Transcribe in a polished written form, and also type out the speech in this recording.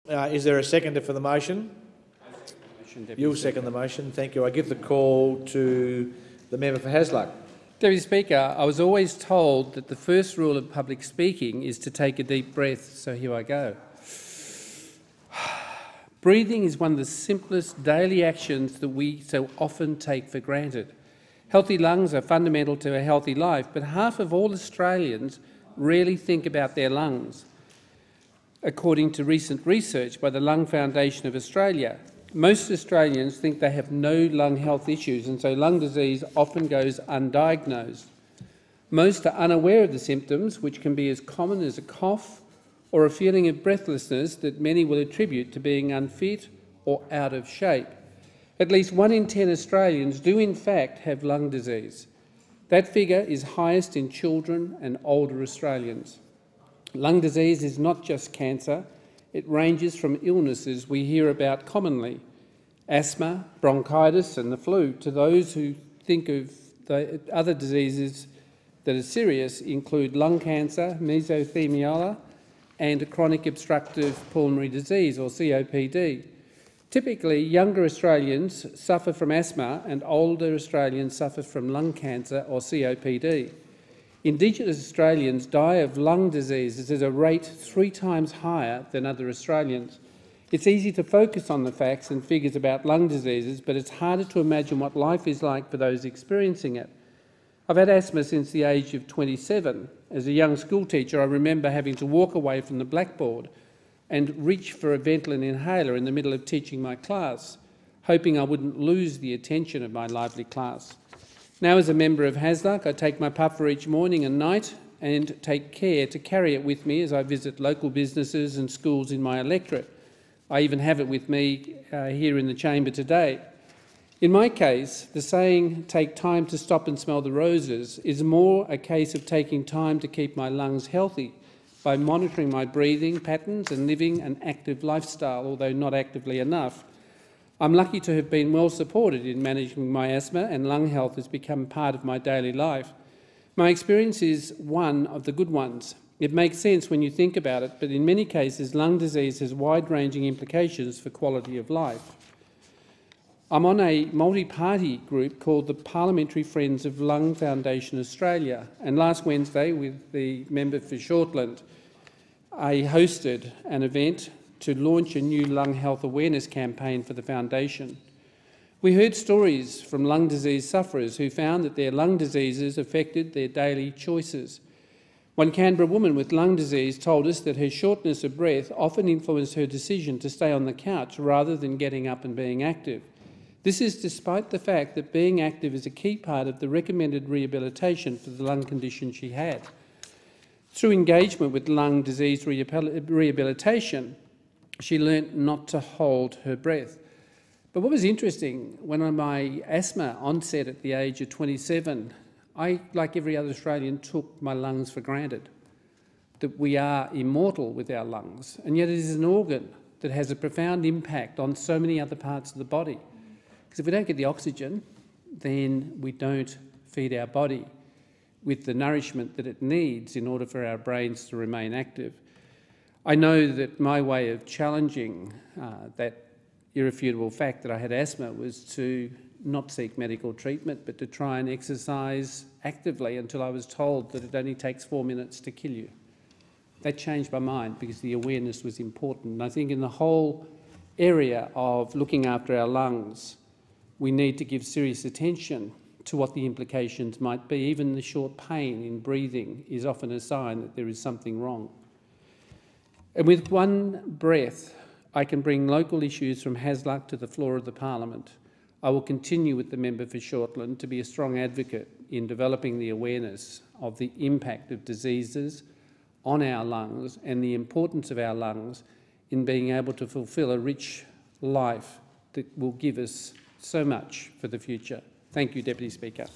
Is there a seconder for the motion? You'll second the motion. Thank you. I give the call to the member for Hasluck. Deputy Speaker, I was always told that the first rule of public speaking is to take a deep breath, so here I go. Breathing is one of the simplest daily actions that we so often take for granted. Healthy lungs are fundamental to a healthy life, but half of all Australians rarely think about their lungs, according to recent research by the Lung Foundation of Australia. Most Australians think they have no lung health issues, and so lung disease often goes undiagnosed. Most are unaware of the symptoms, which can be as common as a cough or a feeling of breathlessness that many will attribute to being unfit or out of shape. At least 1 in 10 Australians do in fact have lung disease. That figure is highest in children and older Australians. Lung disease is not just cancer. It ranges from illnesses we hear about commonly, asthma, bronchitis and the flu, to those who think of the other diseases that are serious include lung cancer, mesothelioma and chronic obstructive pulmonary disease, or COPD. Typically, younger Australians suffer from asthma and older Australians suffer from lung cancer or COPD. Indigenous Australians die of lung diseases at a rate 3 times higher than other Australians. It's easy to focus on the facts and figures about lung diseases, but it's harder to imagine what life is like for those experiencing it. I've had asthma since the age of 27. As a young schoolteacher, I remember having to walk away from the blackboard and reach for a Ventolin inhaler in the middle of teaching my class, hoping I wouldn't lose the attention of my lively class. Now, as a member of Hasluck, I take my puffer each morning and night and take care to carry it with me as I visit local businesses and schools in my electorate. I even have it with me here in the chamber today. In my case, the saying, "take time to stop and smell the roses," is more a case of taking time to keep my lungs healthy by monitoring my breathing patterns and living an active lifestyle, although not actively enough. I'm lucky to have been well supported in managing my asthma, and lung health has become part of my daily life. My experience is one of the good ones. It makes sense when you think about it, but in many cases lung disease has wide-ranging implications for quality of life. I'm on a multi-party group called the Parliamentary Friends of Lung Foundation Australia, and last Wednesday, with the member for Shortland, I hosted an event to launch a new lung health awareness campaign for the foundation. We heard stories from lung disease sufferers who found that their lung diseases affected their daily choices. One Canberra woman with lung disease told us that her shortness of breath often influenced her decision to stay on the couch rather than getting up and being active. This is despite the fact that being active is a key part of the recommended rehabilitation for the lung condition she had. Through engagement with lung disease rehabilitation, she learnt not to hold her breath. But what was interesting, when my asthma onset at the age of 27, I, like every other Australian, took my lungs for granted, that we are immortal with our lungs, and yet it is an organ that has a profound impact on so many other parts of the body. Because if we don't get the oxygen, then we don't feed our body with the nourishment that it needs in order for our brains to remain active. I know that my way of challenging that irrefutable fact that I had asthma was to not seek medical treatment, but to try and exercise actively until I was told that it only takes 4 minutes to kill you. That changed my mind because the awareness was important. And I think in the whole area of looking after our lungs, we need to give serious attention to what the implications might be. Even the short pain in breathing is often a sign that there is something wrong. And with one breath, I can bring local issues from Hasluck to the floor of the Parliament. I will continue with the member for Shortland to be a strong advocate in developing the awareness of the impact of diseases on our lungs and the importance of our lungs in being able to fulfil a rich life that will give us so much for the future. Thank you, Deputy Speaker.